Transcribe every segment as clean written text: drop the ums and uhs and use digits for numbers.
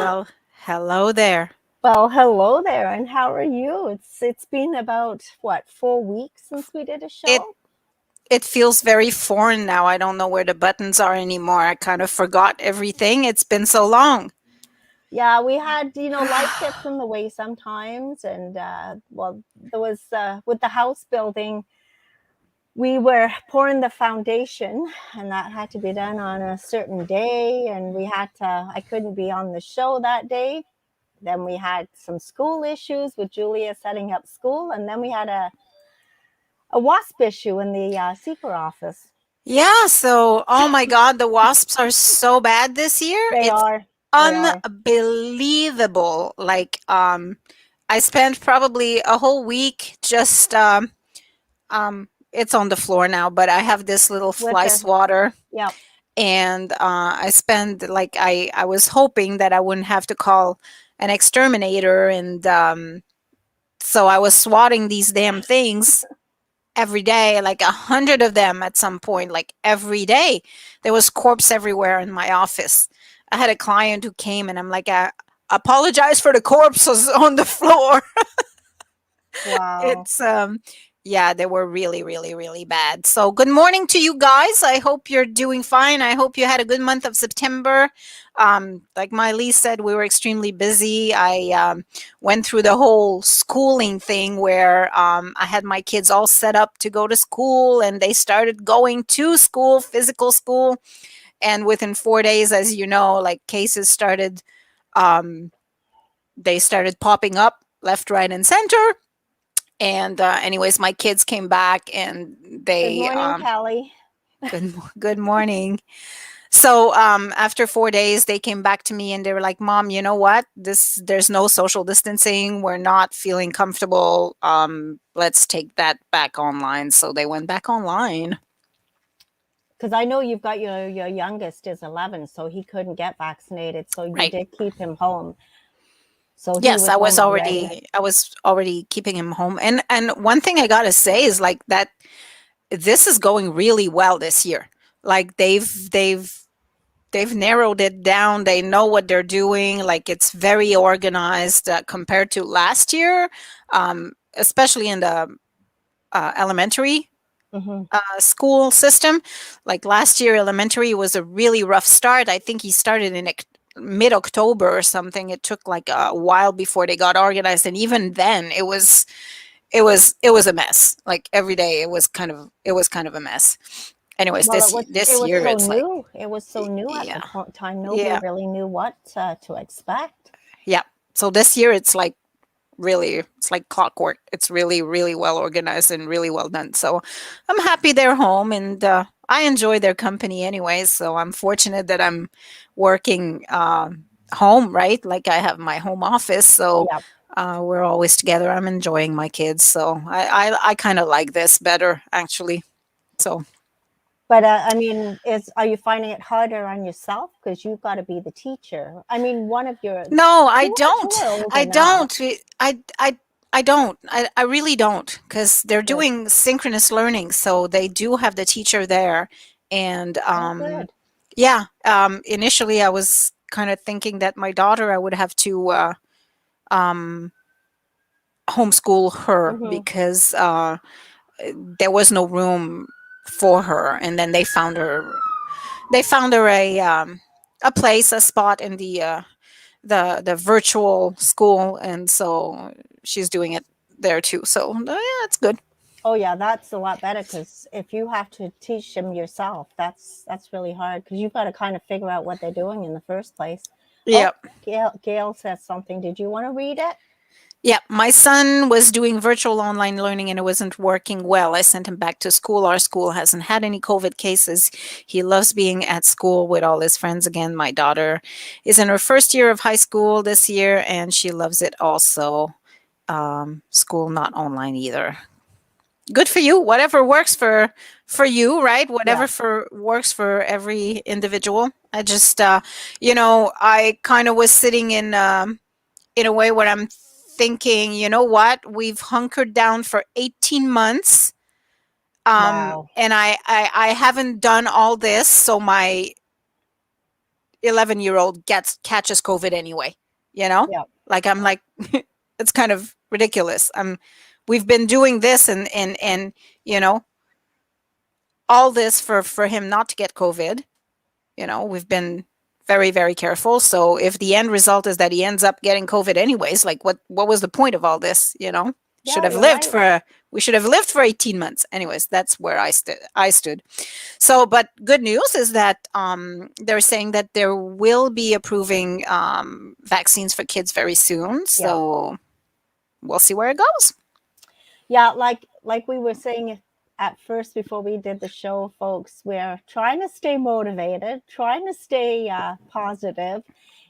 Well, hello there. Well, hello there, and how are you? It's been about what, 4 weeks since we did a It show? it feels very foreign now. I don't know where the buttons are anymore. I kind of forgot everything. It's been so long. Yeah, we had, life gets in the way sometimes, and well, there was with the house building, we were pouring the foundation, and that had to be done on a certain day, and I couldn't be on the show that day. Then we had some school issues with Julia setting up school, and then we had a WASP issue in the seeker office. Yeah, so oh my God, the wasps are so bad this year. They It's are. They are. unbelievable. I spent probably a whole week just it's on the floor now, but I have this little With fly the swatter Yeah. and I spent I was hoping that I wouldn't have to call an exterminator and so I was swatting these damn things every day, like 100 of them at some point, like every day. There was corpse everywhere in my office. I had a client who came and I'm like, I apologize for the corpses on the floor. Wow. It's yeah, they were really, really, really bad. So good morning to you guys. I hope you're doing fine. I hope you had a good month of September. Like Mai-Liis said, we were extremely busy. I went through the whole schooling thing where I had my kids all set up to go to school and they started going to school, physical school. And within 4 days, as you know, like cases started, um, they started popping up left, right, and center. And anyways, my kids came back and Good they morning, Kelly. good morning. So after 4 days, they came back to me and they were like, "Mom, you know what? There's no social distancing. We're not feeling comfortable. Let's take that back online." So they went back online. Because I know you've got your youngest is 11, so he couldn't get vaccinated. So you Right. did keep him home. So he Yes, was home already. I was already keeping him home. And one thing I gotta say is like that this is going really well this year. Like they've narrowed it down. They know what they're doing. Like it's very organized compared to last year, especially in the elementary Hmm. school system. Like last year, elementary was a really rough start. I think he started in mid October or something. It took like a while before they got organized, and even then, it was a mess. Like every day, it was kind of a mess. Anyways, Well, this it was year, so it's like new. It was so new at the yeah, time. Nobody yeah, really knew what to expect. yeah. So this year, it's like really it's like clockwork. It's really really well organized and really well done. So I'm happy they're home and I enjoy their company anyways. So I'm fortunate that I'm working home, right? Like I have my home office, so Yeah. we're always together. I'm enjoying my kids, so I kind of like this better actually. So But I mean, is are you finding it harder on yourself because you've got to be the teacher? I mean, one of your no, I two don't. are old I enough. don't. I don't. I really don't because they're Good. doing synchronous learning, so they do have the teacher there. And Oh, good. yeah, initially I was kind of thinking that my daughter I would have to um, homeschool her Hmm. because there was no room for her, and then they found her a place, a spot in the virtual school, and so she's doing it there too. So yeah, it's good. Oh, yeah, that's a lot better because if you have to teach them yourself, that's really hard because you've got to kind of figure out what they're doing in the first place. Oh, Yeah, Gail says something. Did you want to read it? yeah. My son was doing virtual online learning and it wasn't working well. I sent him back to school. Our school hasn't had any COVID cases. He loves being at school with all his friends again. My daughter is in her first year of high school this year and she loves it also. School not online either. Good for you. Whatever works for you, right? Yeah. Whatever for works for every individual. I just I kind of was sitting in a way where I'm thinking, you know what? We've hunkered down for 18 months. Wow. And I haven't done all this, so my 11-year-old gets catches COVID anyway, you know? Yeah. Like I'm like it's kind of ridiculous. We've been doing this and you know, all this for him not to get COVID. You know, we've been very, very careful. So if the end result is that he ends up getting COVID anyways, like what was the point of all this? You know, should Yeah, have you're lived right. for we should have lived for 18 months. Anyways, that's where I stood. So, but good news is that they're saying that there will be approving vaccines for kids very soon. Yeah. So we'll see where it goes. Yeah, like we were saying at first before we did the show, folks, we're trying to stay motivated, trying to stay positive.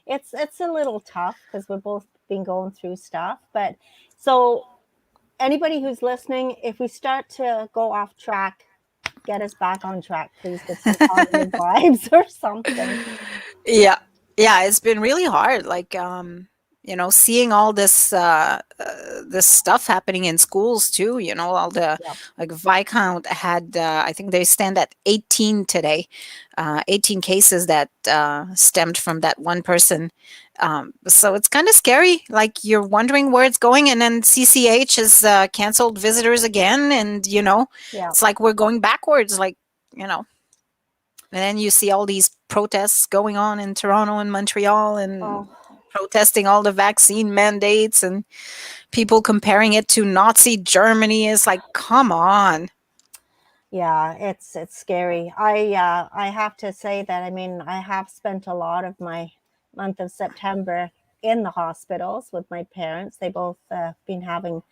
It's a little tough because we've both been going through stuff, but so anybody who's listening, if we start to go off track, get us back on track, please, with some positive vibes or something. Yeah. Yeah, it's been really hard. Like, seeing all this stuff happening in schools too, all the Yeah, like Viscount had I think they stand at 18 today. 18 cases that stemmed from that one person. So it's kind of scary. Like you're wondering where it's going, and then CCH has canceled visitors again, and yeah. it's like we're going backwards. Like, you know, and then you see all these protests going on in Toronto and Montreal and Oh, protesting all the vaccine mandates and people comparing it to Nazi Germany. Is like, come on. yeah, it's scary. I have to say that I mean I have spent a lot of my month of September in the hospitals with my parents. They both been having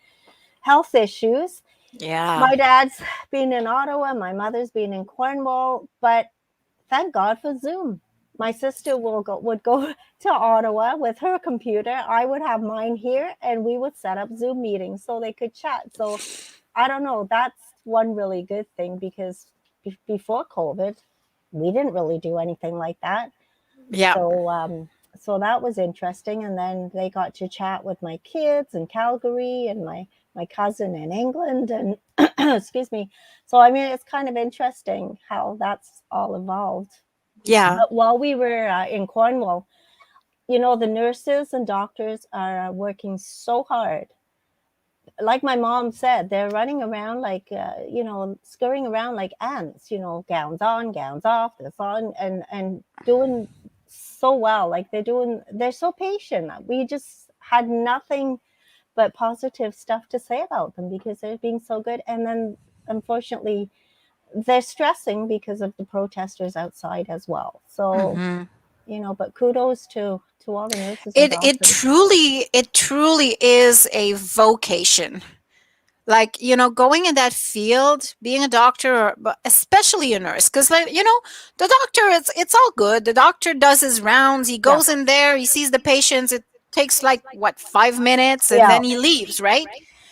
health issues. Yeah. My dad's been in Ottawa, my mother's been in Cornwall, but thank God for Zoom. My sister would go to Ottawa with her computer. I would have mine here, and we would set up Zoom meetings so they could chat. So I don't know. That's one really good thing because before COVID, we didn't really do anything like that. Yeah. So that was interesting. And then they got to chat with my kids in Calgary and my cousin in England, and excuse me. So I mean, it's kind of interesting how that's all evolved. Yeah. But while we were in Cornwall, the nurses and doctors are working so hard. Like my mom said, they're running around like, scurrying around like ants, gowns on, gowns off, this on, and doing so well. Like they're so patient. We just had nothing but positive stuff to say about them because they're being so good. And then unfortunately, they're stressing because of the protesters outside as well. So, Hmm. but kudos to all the nurses and It doctors. truly is a vocation. Like, going in that field, being a doctor, or but especially a nurse, because, like, the doctor, it's all good. The doctor does his rounds. He Yeah, goes in there. He sees the patients. It takes like what, 5 minutes, and yeah, then he leaves. Right.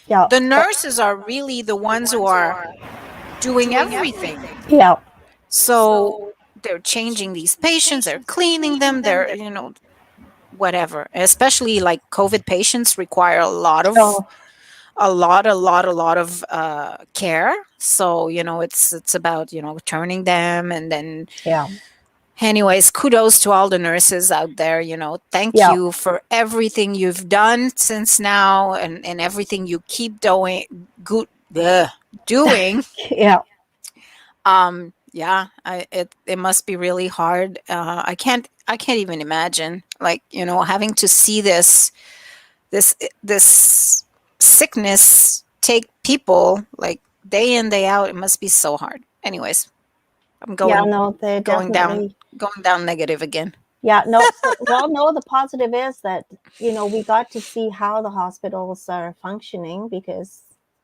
yeah, The nurses are really the ones who are doing everything. yeah, So they're changing these patients. They're cleaning them. They're, whatever. Especially like COVID patients require oh, a lot of care. So it's about turning them, and then yeah, anyways, kudos to all the nurses out there. Thank yeah, you for everything you've done since now, and everything you keep doing. yeah, Yeah, it must be really hard. I can't even imagine, like, having to see this sickness take people like day in day out. It must be so hard. Anyways, I'm yeah. going No, they going down definitely. going down negative again. Yeah, no. So, well, no. The positive is that we got to see how the hospitals are functioning because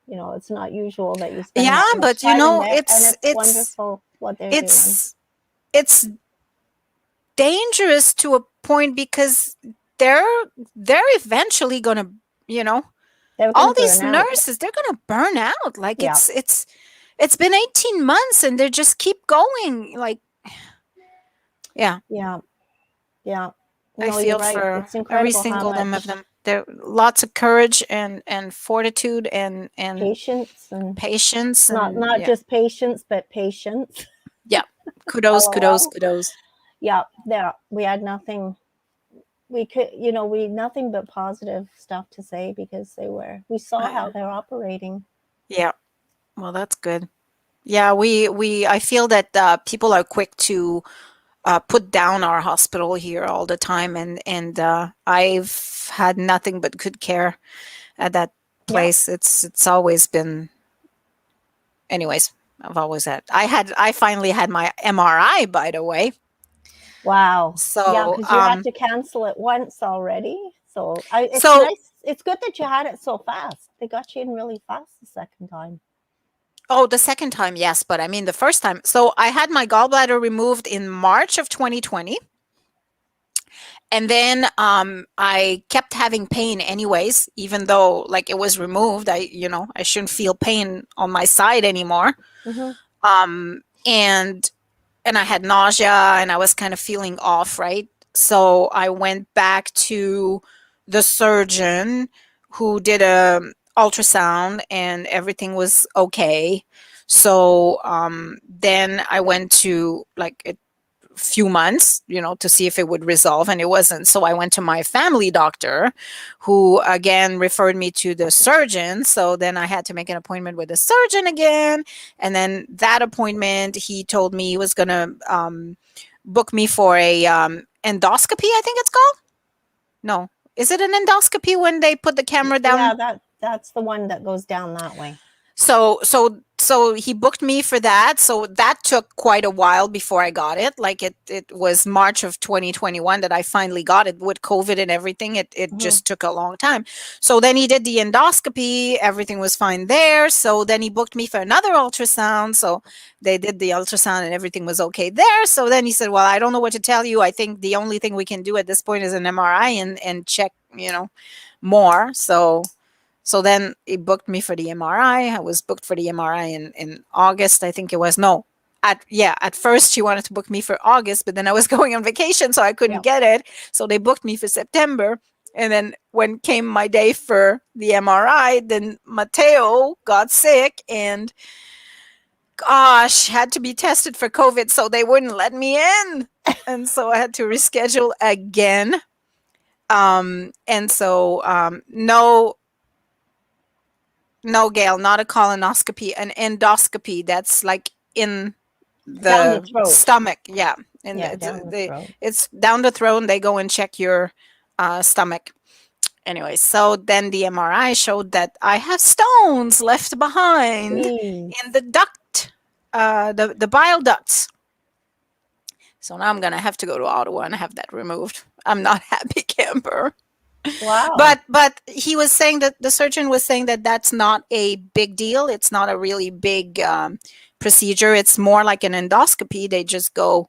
it's not usual that you spend Yeah, that much but time in there, and it's it's wonderful what they're doing. it's it's dangerous to a point because they're they're eventually gonna, you know They're going all to these burn out. nurses, they're gonna burn out. Like, Yeah, it's been 18 months and they just keep going. Like, yeah. yeah, yeah. I No, you're feel right. for It's every incredible how single them of much them. There lots of courage and fortitude and patience and patience, not and not yeah. just patience, but patience. Yeah. Kudos, kudos, LOL. kudos. Yeah, there we had nothing. We could, we nothing but positive stuff to say because we saw how I, they're operating. yeah. Well, that's good. Yeah, I feel that people are quick to put down our hospital here all the time, and I've had nothing but good care at that Yeah. place. It's always been, anyways. I finally had my MRI, by the way. Wow. Yeah, So because you had to cancel it once already. So it's so nice. It's good that you had it so fast. They got you in really fast the second time. oh, the second time, yes, but I mean the first time. So I had my gallbladder removed in March of 2020. And then I kept having pain anyways, even though like it was removed. I shouldn't feel pain on my side anymore. Hmm. And I had nausea and I was kind of feeling off, right? So I went back to the surgeon who did a ultrasound and everything was okay. So then I went to like few months, to see if it would resolve, and it wasn't. So I went to my family doctor, who again referred me to the surgeon. So then I had to make an appointment with the surgeon again. And then that appointment, he told me he was going to book me for a endoscopy, I think it's called. No. Is it an endoscopy when they put the camera down? Yeah, that's the one that goes down that way. So he booked me for that. So that took quite a while before I got it. Like it was March of 2021 that I finally got it with COVID and everything. It Hmm. just took a long time. So then he did the endoscopy, everything was fine there. So then he booked me for another ultrasound. So they did the ultrasound and everything was okay there. So then he said, "Well, I don't know what to tell you. I think the only thing we can do at this point is an MRI and check, more." So then he booked me for the MRI. I was booked for the MRI in August, I think it was. No, at first she wanted to book me for August, but then I was going on vacation, so I couldn't Yeah. get it. So they booked me for September. And then when came my day for the MRI, then Mateo got sick and gosh, had to be tested for COVID, so they wouldn't let me in. And so I had to reschedule again. And so no, no, Gail, not a colonoscopy, an endoscopy. That's like in Down the the throat. stomach. Yeah, and Yeah, down the throat. it's down the throat. And they go and check your stomach. Anyway, so then the MRI showed that I have stones left behind Jeez. in the duct, the bile ducts. So now I'm gonna have to go to Ottawa and have that removed. I'm not happy camper. Wow. But he was saying that the surgeon was saying that that's not a big deal. It's not a really big procedure. It's more like an endoscopy. They just go.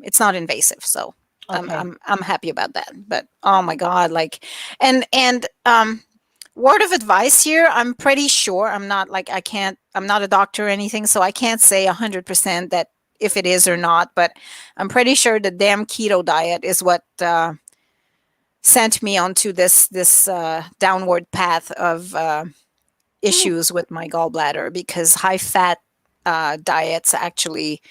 It's not invasive, so Okay. I'm happy about that. But oh my god, like, and word of advice here. I'm pretty sure I'm not like I can't. I'm not a doctor or anything, so I can't say 100% that if it is or not. But I'm pretty sure the damn keto diet is what sent me onto this downward path of Hmm. issues with my gallbladder, because high fat diets actually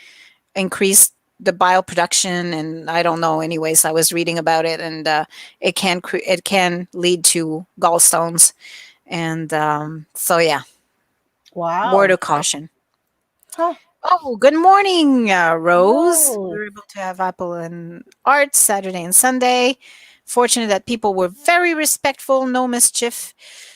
increase the bile production, and I don't know, anyways, I was reading about it, and it can lead to gallstones, and so yeah, word Wow. of caution. Huh. Oh, good morning, Rose. We Rose. were able to have apple and art Saturday and Sunday. Fortunate that people were very respectful, no mischief.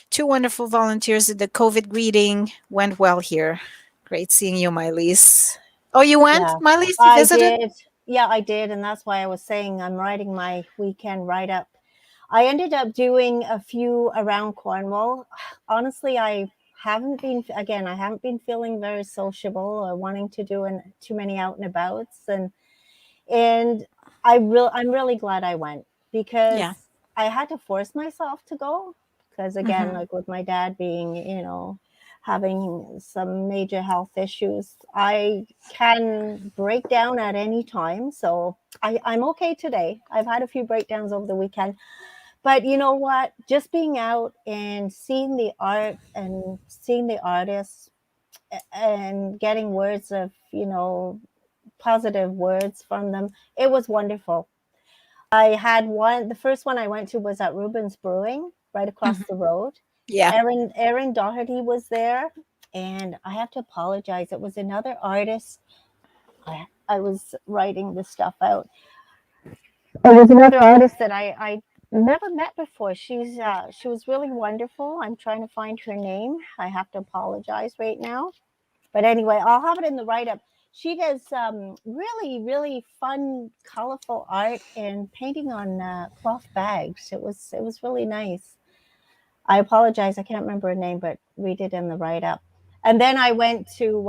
Two wonderful volunteers did the COVID greeting. Went well here. Great seeing you, Mai-Liis. Oh, you went, Yeah, Mai-Liis? You I visited? did. Yeah, I did. And that's why I was saying I'm writing my weekend write up. I ended up doing a few around Cornwall. Honestly, I haven't been feeling very sociable or wanting to do too many out and abouts. And I'm really glad I went because Yeah. I had to force myself to go because again, Hmm. like with my dad being, having some major health issues, I can break down at any time. So I'm okay today. I've had a few breakdowns over the weekend, but you know what? Just being out and seeing the art and seeing the artists and getting words of, positive words from them. It was wonderful. I had one. The first one I went to was at Rubens Brewing, right across Mhm. the road. Yeah. Erin Doherty was there, and I have to apologize. It was another artist. I was writing this stuff out. It was another artist that I never met before. She was really wonderful. I'm trying to find her name. I have to apologize right now. But anyway, I'll have it in the write up. She does really, really fun, colorful art and painting on cloth bags. It was really nice. I apologize, I can't remember her name, but read it in the write up. And then I went to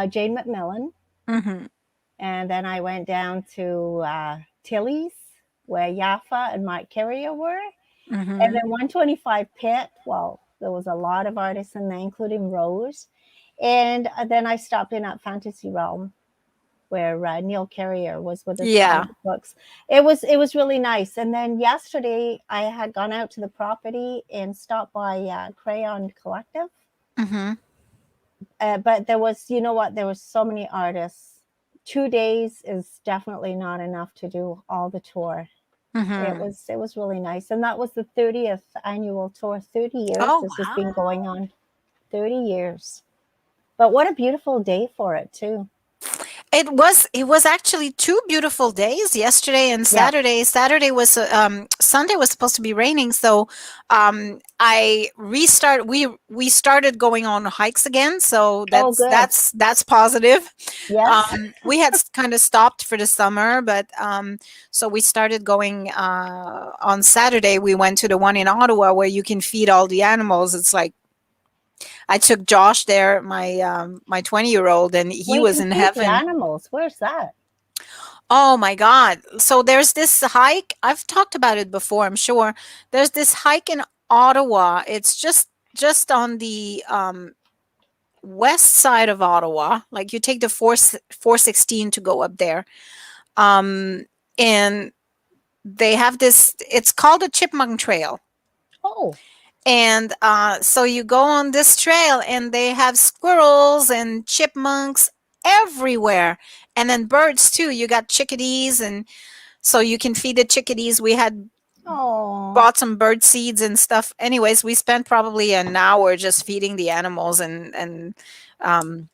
Jane McMillan, Mhm. and then I went down to Tilly's, where Yaffa and Mike Carrier were, and Mhm. then 125 Pit. Well, there was a lot of artists in there, including Rose. And then I stopped in at Fantasy Realm, where Neil Carrier was with his Yeah. comic books. It was really nice. And then yesterday I had gone out to the property and stopped by Crayon Collective. Mhm. But there was, you know what? There were so many artists. 2 days is definitely not enough to do all the tour. Mhm. It was really nice, and that was the 30th annual tour. 30 years Oh this has been wow. going on. 30 years. But what a beautiful day for it too. It was actually two beautiful days, yesterday and Yeah. Saturday. Sunday was supposed to be raining, so we started going on hikes again, so Oh, good. that's positive. Yes. We had kind of stopped for the summer, but so we started going on Saturday. We went to the one in Ottawa where you can feed all the animals. It's like I took Josh there, my 20-year-old, and he Well, you was can in feed the heaven. animals. Where's that? Oh my God. So there's this hike. I've talked about it before, I'm sure. There's this hike in Ottawa. It's just on the west side of Ottawa. Like you take the 416 to go up there. Um and they have this, it's called a chipmunk trail. Oh, And so you go on this trail and they have squirrels and chipmunks everywhere. And then birds too. You got chickadees, and so you can feed the chickadees. We had oh. bought some bird seeds and stuff. Anyways, we spent probably an hour just feeding the animals and um,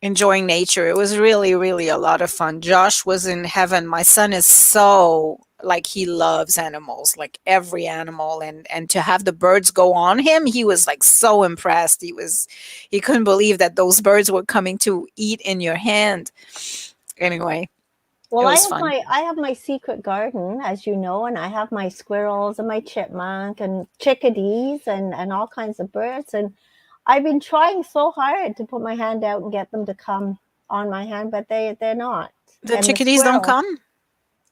enjoying nature. It was really, really a lot of fun. Josh was in heaven. My son is so like he loves animals, like every animal, and to have the birds go on him, he was like so impressed. He couldn't believe that those birds were coming to eat in your hand. Anyway, it Well, was fun. I have my secret garden, as you know, and I have my squirrels and my chipmunk and chickadees and all kinds of birds. And I've been trying so hard to put my hand out and get them to come on my hand, but they're not. The And the chickadees don't squirrels, come.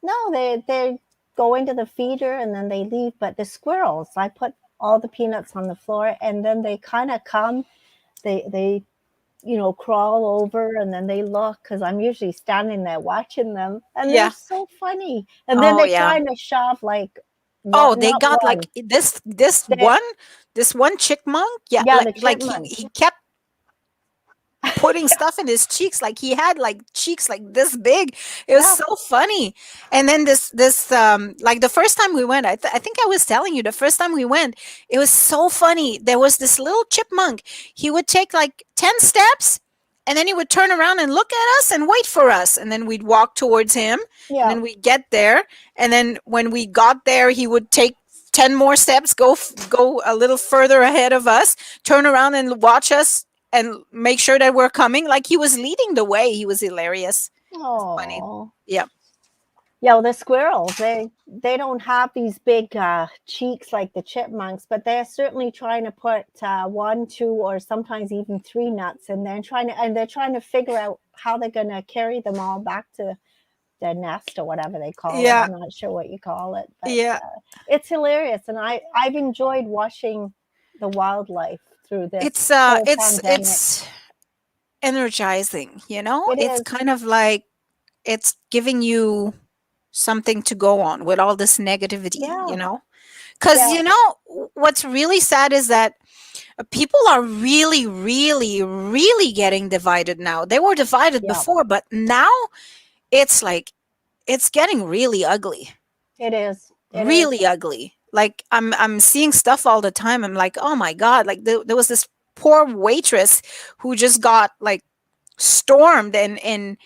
no, they go into the feeder and then they leave. But the squirrels, I put all the peanuts on the floor, and then they kind of come. They crawl over and then they look because I'm usually standing there watching them, and they're Yeah. so funny. And then Oh they're yeah. trying to shove like Oh, they not got like one. They this one chipmunk. Yeah, yeah, the like chipmunk. he kept putting stuff in his cheeks, like he had like cheeks like this big. It was Yeah, so funny. And then this like the first time we went, I think I was telling you the first time we went, it was so funny. There was this little chipmunk. He would take like 10 steps, and then he would turn around and look at us and wait for us, and then we'd walk towards him, and yeah. then we get there, and then when we got there he would take 10 more steps, go a little further ahead of us, turn around and watch us and make sure that we're coming. Like he was leading the way. He was hilarious. It's funny. Oh, Yeah. yeah. Well, the squirrels, they don't have these big cheeks like the chipmunks, but they're certainly trying to put one, two, or sometimes even three nuts in there, and they're trying to figure out how they're going to carry them all back to their nest or whatever they call it. Yeah. I'm not sure what you call it, but Yeah. it's hilarious, and I've enjoyed watching the wildlife through this whole pandemic. It's energizing, you know? It It's is, kind of like it's giving you something to go on with all this negativity, yeah, you know? Cuz yeah, you know what's really sad is that People are really, really, really getting divided now. They were divided Yeah, before, but now it's like it's getting really ugly. it is. It is. Really ugly. Like I'm seeing stuff all the time. I'm like, "Oh my god, like there was this poor waitress who just got like stormed and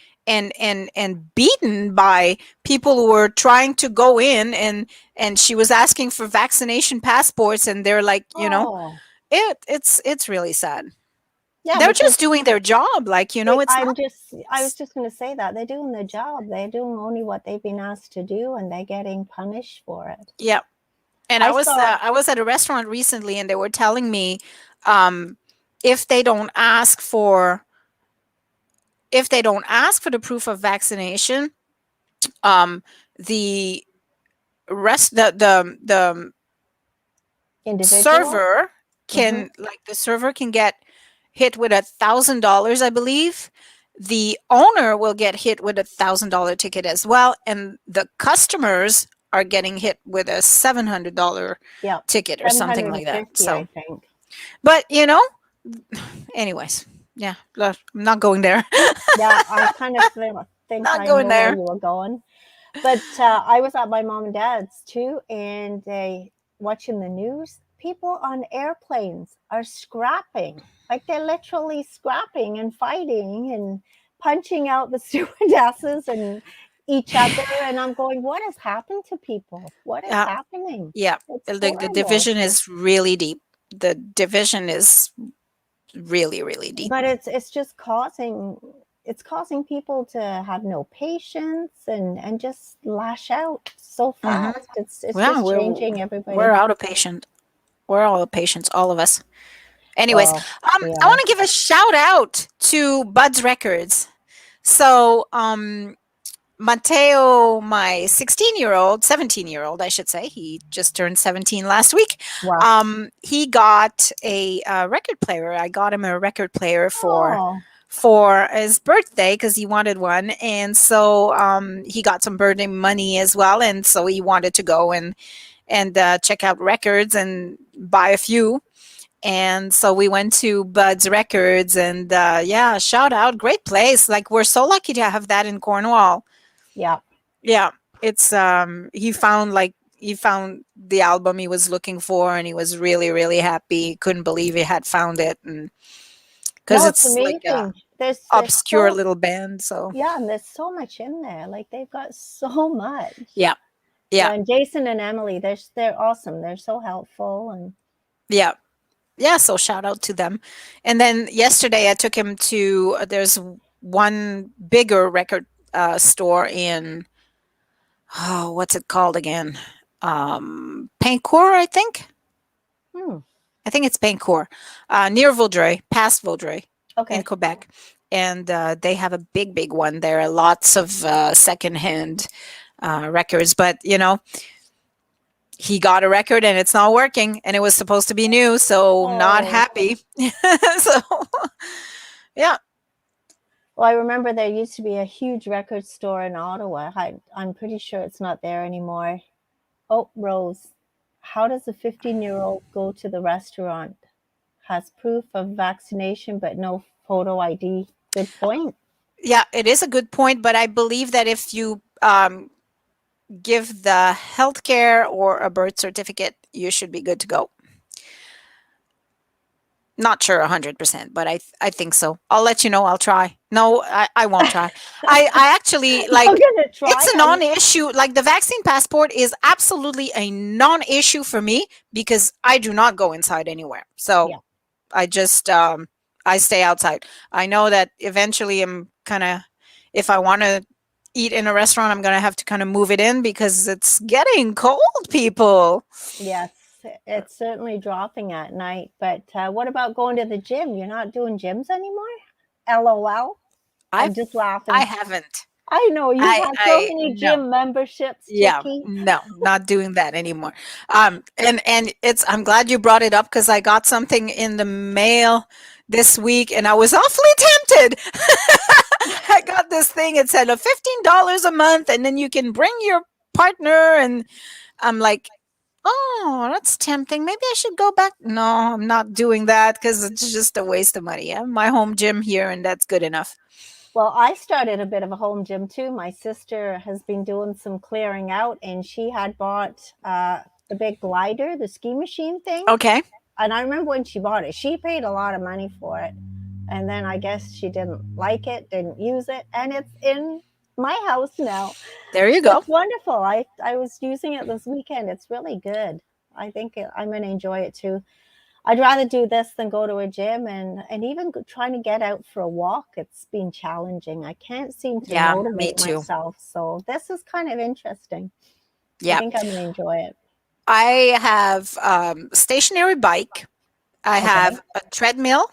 beaten by people who were trying to go in, and she was asking for vaccination passports, and they're like, Oh, it's really sad. yeah, They're because just doing their job, like, it's not. I was just going to say that they're doing their job. They're doing only what they've been asked to do, and they're getting punished for it. Yeah. And I saw. I was at a restaurant recently, and they were telling me, um if they don't ask for the proof of vaccination, um the the Individual. server Hmm. can get hit with $1,000, I believe. The owner will get hit with $1,000 ticket as well, and the customers are getting hit with a $700 Yeah, ticket or something like that. 750, I So, think. but anyways, yeah, I'm not going there. Yeah, I kind of think Not I going know where there. you were going. But I was at my mom and dad's too, and they watching the news. People on airplanes are scrapping, like they're literally scrapping and fighting and punching out the stewardesses and each other. And I'm going, what has happened to people? What is Yeah, happening? yeah. It's The horrible. division is really deep. The division is really, really deep. But it's just causing people to have no patience and just lash out so Hmm. fast. It's Yeah, just changing we're everybody. out of patience. We're all of patience, all of us. Anyways, Well, we I want are. to give a shout out to Bud's Records. So, Mateo, my 16-year-old, 17-year-old, I should say, he just turned 17 last week. Wow. He got a, record player. I got him a record player Oh, for his birthday because he wanted one, and so he got some birthday money as well, and so he wanted to go and check out records and buy a few. And so we went to Bud's Records, and yeah, shout out, great place. Like, we're so lucky to have that in Cornwall. yeah. Yeah, it's he found the album he was looking for, and he was really, really happy. He couldn't believe he had found it, and because No, it's it's like a amazing. There's obscure so little band. So yeah, and there's so much in there. Like they've got so much. yeah, So yeah, and Jason and Emily, they're awesome. They're so helpful and yeah, yeah. So shout out to them. And then yesterday I took him to, there's one bigger record store in, oh, what's it called again? Pancourt, I think. hmm, I think it's Pancourt, near Vaudreuil, past Vaudreuil, in okay. Quebec. And they have a big, big one there. Lots of secondhand records, but he got a record and it's not working, and it was supposed to be new, so not Oh, happy. So yeah, well, I remember there used to be a huge record store in Ottawa. I'm pretty sure it's not there anymore. Oh, Rose, how does a 15-year-old go to the restaurant? Has proof of vaccination but no photo ID. Good point. yeah, it is a good point, but I believe that if you give the healthcare or a birth certificate, you should be good to go. Not sure 100%, but I think so. I'll let you know. I'll try. No, I won't try. I actually, I'm like, gonna try. it's a non-issue. Like, the vaccine passport is absolutely a non-issue for me because I do not go inside anywhere. So Yeah, I just I stay outside. I know that eventually I'm kind of, if I want to eat in a restaurant, I'm going to have to kind of move it in because it's getting cold, people. yes, it's certainly dropping at night. But what about going to the gym? You're not doing gyms anymore? LOL. I'm I've just I laughing. haven't. I know you've had so I many no. gym memberships, Yeah, Chicky. no, not doing that anymore. And it's, I'm glad you brought it up because I got something in the mail this week and I was awfully tempted. I got this thing. It said $15 a month, and then you can bring your partner. And I'm like, Oh, that's tempting. Maybe I should go back. No, I'm not doing that because it's just a waste of money. I have my home gym here, and that's good enough. Well, I started a bit of a home gym too. My sister has been doing some clearing out, and she had bought the big glider, the ski machine thing. Okay. And I remember when she bought it, she paid a lot of money for it. And then I guess she didn't like it, didn't use it, and it's in my house now. There you go. It's wonderful. I was using it this weekend. It's really good. I think I'm going to enjoy it too. I'd rather do this than go to a gym, and even trying to get out for a walk. It's been challenging. I can't seem to Yeah, me motivate too. myself. So this is kind of interesting. I Yeah. think I'm going to enjoy it. I have stationary bike. I Okay. have a treadmill.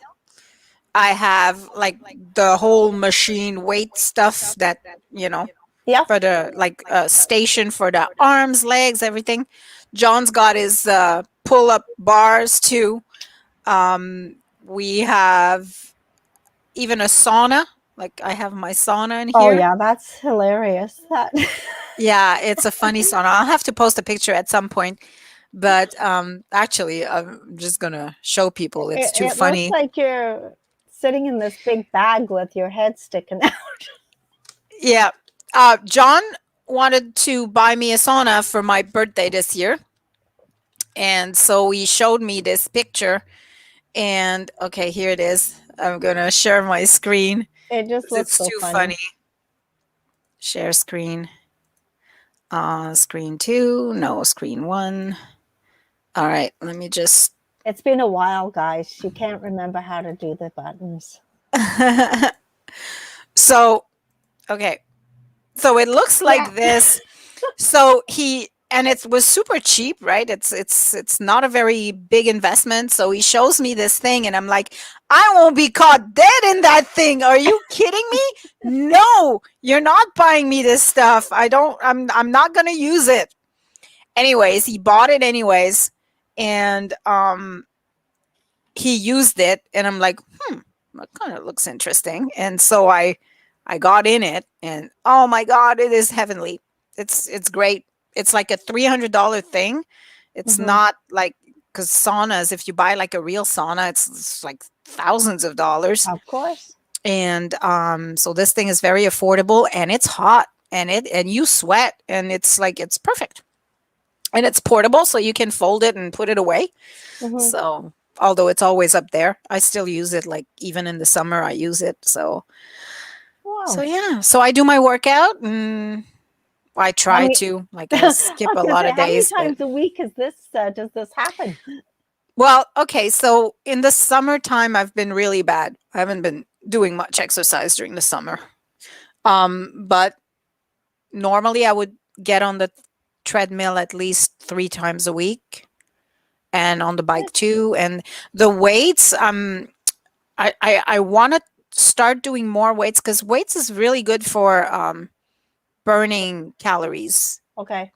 I have like the whole machine weight stuff that, you know, Yep. for the like station for the arms, legs, everything. John's got his pull up bars too. We have even a sauna. Like I have my sauna in Oh here. yeah, that's hilarious. That Yeah, it's a funny sauna. I'll have to post a picture at some point. But actually, I'm just gonna show people. It's too it looks funny. like you're sitting in this big bag with your head sticking out. Yeah. John wanted to buy me a sauna for my birthday this year. And so he showed me this picture. And okay, here it is. I'm going to share my screen It just 'cause looks it's so too funny. funny. Share screen. Screen two. No, screen one. All right. Let me just. It's been a while, guys. She can't remember how to do the buttons. So, okay. So it looks Yeah. like this. So he and it was super cheap, right? It's not a very big investment. So he shows me this thing and I'm like, I won't be caught dead in that thing. Are you kidding me? No, you're not buying me this stuff. I'm not going to use it. Anyways, he bought it anyways and he used it and I'm like, that kind of looks interesting. And so I got in it and oh my god, it is heavenly. It's great. It's like a $300 thing. It's Hmm. not like cuz saunas if you buy like a real sauna it's like thousands of dollars. Of course. And so this thing is very affordable and it's hot and you sweat and it's like it's perfect. And it's portable so you can fold it and put it away. Hmm. So although it's always up there, I still use it like even in the summer I use it. So Wow. yeah, so I do my workout and I How try many? to like I I skip was a going to lot say, of how many days, but times a week is this? Does this happen? well, okay, so in the summertime I've been really bad. I haven't been doing much exercise during the summer. But normally I would get on the treadmill at least 3 times a week and on the bike too and the weights I want to start doing more weights cuz weights is really good for burning calories Okay.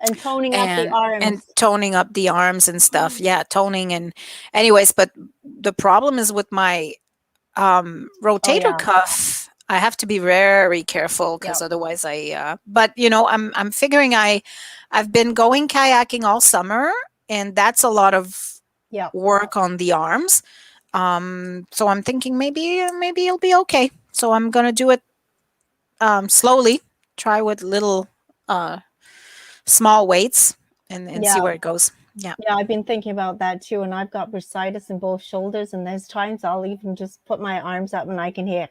And toning up the and arms. toning up the arms and stuff. Yeah, toning and anyways, but the problem is with my Oh rotator yeah. cuff. I have to be very careful because Yep. otherwise I but you know, I'm figuring I've been going kayaking all summer and that's a lot of Yep. work on the arms. So I'm thinking maybe it'll be okay. So I'm going to do it slowly. Try with little uh small weights and see Yeah. where it goes. Yeah. Yeah. I've been thinking about that too. And I've got bursitis in both shoulders. And there's times I'll even just put my arms up and I can hear.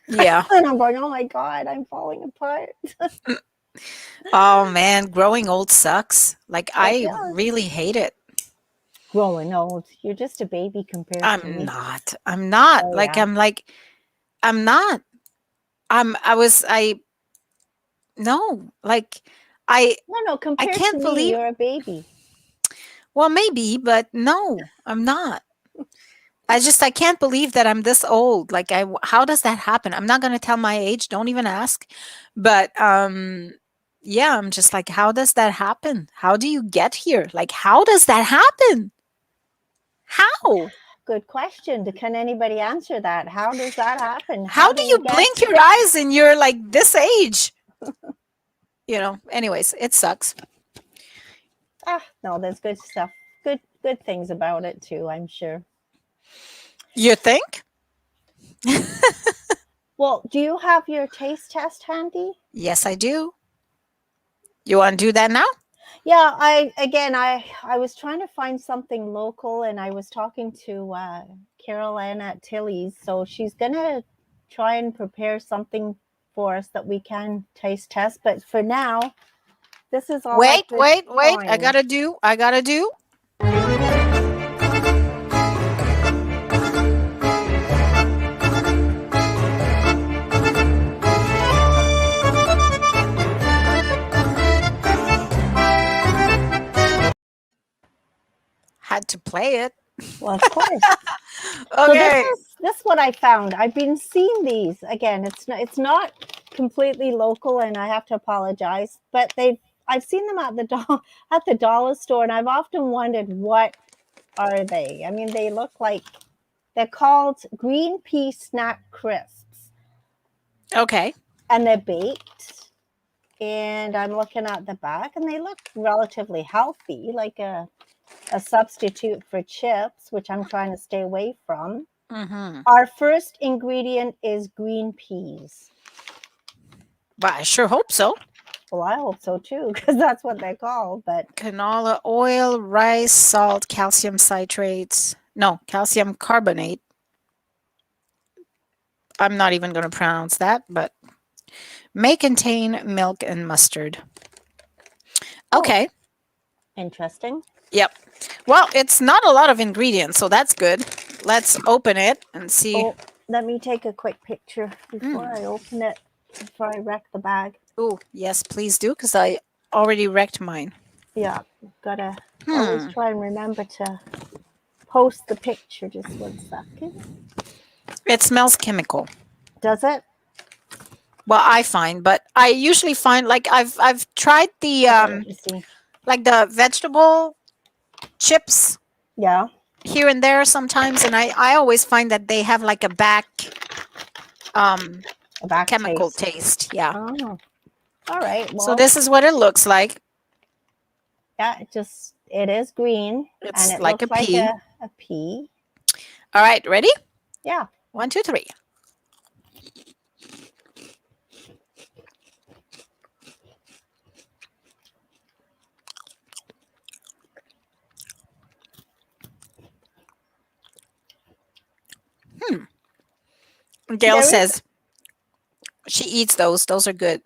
Yeah. And I'm going, oh my God, I'm falling apart. Oh man, growing old sucks. Like It I does. really hate it. Growing old. You're just a baby compared to I'm me. not. I'm not. Oh yeah. I'm not. I no. Like I No, no, I compared to can't me, believe you're a baby. well maybe, but no, I'm not. I can't believe that I'm this old. Like how does that happen? I'm not going to tell my age, don't even ask. But yeah, I'm just like how does that happen? How do you get here? Like how does that happen? How? Good question. Can anybody answer that? How does that happen? How How do do we you get blink your eyes and you're like this age? You know, anyways, it sucks. No, there's good stuff. Good things about it too, I'm sure. You think? Well, do you have your taste test handy? Yes, I do. You want to do that now? Yeah, I was trying to find something local, and I was talking to Carol Ann at Tilly's, so she's gonna try and prepare something for us that we can taste test. But for now, this is all I Wait, could wait, wait. find. I gotta do. Had to play it. Well, of course. So Okay. this is what I found. I've been seeing these again. It's not completely local, and I have to apologize, but I've seen them at the at the dollar store, and I've often wondered what are they. I mean, they look like they're called green pea snack crisps, Okay. and they're baked. And I'm looking at the back, and they look relatively healthy, like a substitute for chips, which I'm trying to stay away from. Mm-hmm. Our first ingredient is green peas. But I sure hope so. Well, I hope so too, because that's what they're called. But Canola oil, rice, salt, calcium citrates. No, calcium carbonate. I'm not even going to pronounce that, but may contain milk and mustard. oh, Okay. interesting. Yep. Well, it's not a lot of ingredients, so that's good. Let's open it and see. Oh, let me take a quick picture before Mm. I open it, before I wreck the bag. Oh, yes, please do, because I already wrecked mine. Yeah, gotta always Hmm. try and remember to post the picture. Just 1 second. It smells chemical. Does it? Well, I find, but I usually find like I've tried the Okay, let me see. like the vegetable chips Yeah, here and there sometimes, and I always find that they have like a back um a back chemical taste. taste. Yeah. Oh, all right. So Well, this is what it looks like. yeah, it is green, and It's it like a looks like pea. a pea. All right, ready? Yeah. One, two, three. Gail There is says she eats those. Those are good.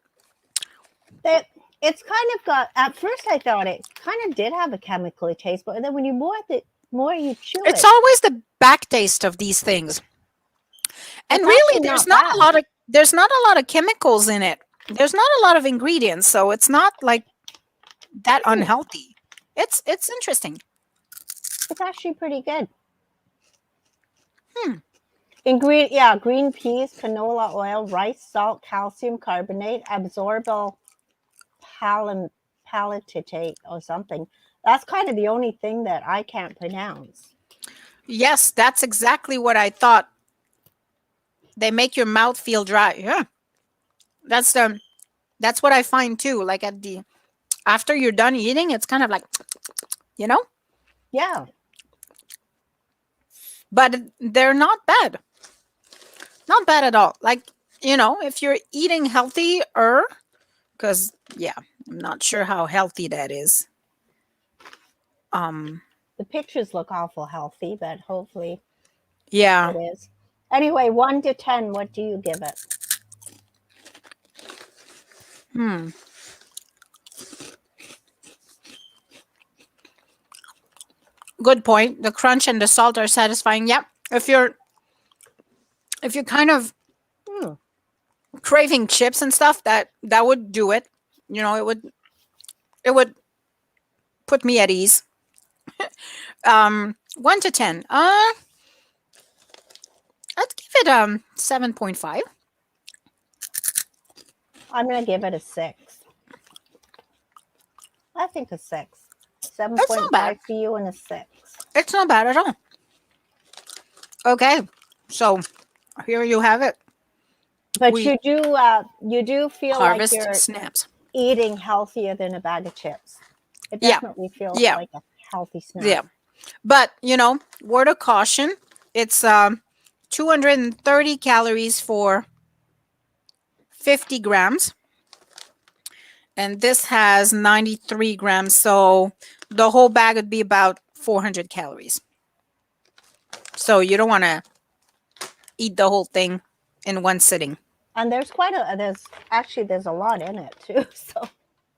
that it's kind of got, at first I thought it kind of did have a chemically taste, but then when you more you chew It's it, always the back taste of these things. And it's really actually not bad. there's not a lot of chemicals in it. There's not a lot of ingredients, so it's not like that Hmm, unhealthy. It's interesting. it's actually pretty good. Hmm. Yeah, green peas, canola oil, rice, salt, calcium carbonate, absorbable palam- palatate or something. That's kind of the only thing that I can't pronounce. Yes, that's exactly what I thought. They make your mouth feel dry. Yeah. That's the that's what I find too. Like at the after you're done eating, it's kind of like, you know, Yeah, but they're not bad. Not bad at all. Like, if you're eating healthier, because yeah, I'm not sure how healthy that is. Um, the pictures look awful healthy, but hopefully it yeah. is. Anyway, 1 to 10, what do you give it? Hmm. Good point. The crunch and the salt are satisfying. Yep. If you're kind of Hmm. craving chips and stuff, that would do it. It would put me at ease. 1 to 10. Let's give it 7.5. I'm going to give it a 6. I think a 6. It's not bad. 7.5 for you and a 6. It's not bad at all. Okay, so here you have it. But We you do feel like harvest you're snaps. eating healthier than a bag of chips. It Yeah. definitely feels Yeah. like a healthy snack. Yeah. But, word of caution, it's 230 calories for 50 grams. And this has 93 grams. So the whole bag would be about 400 calories. So you don't want to eat the whole thing in one sitting. And there's a lot in it too. So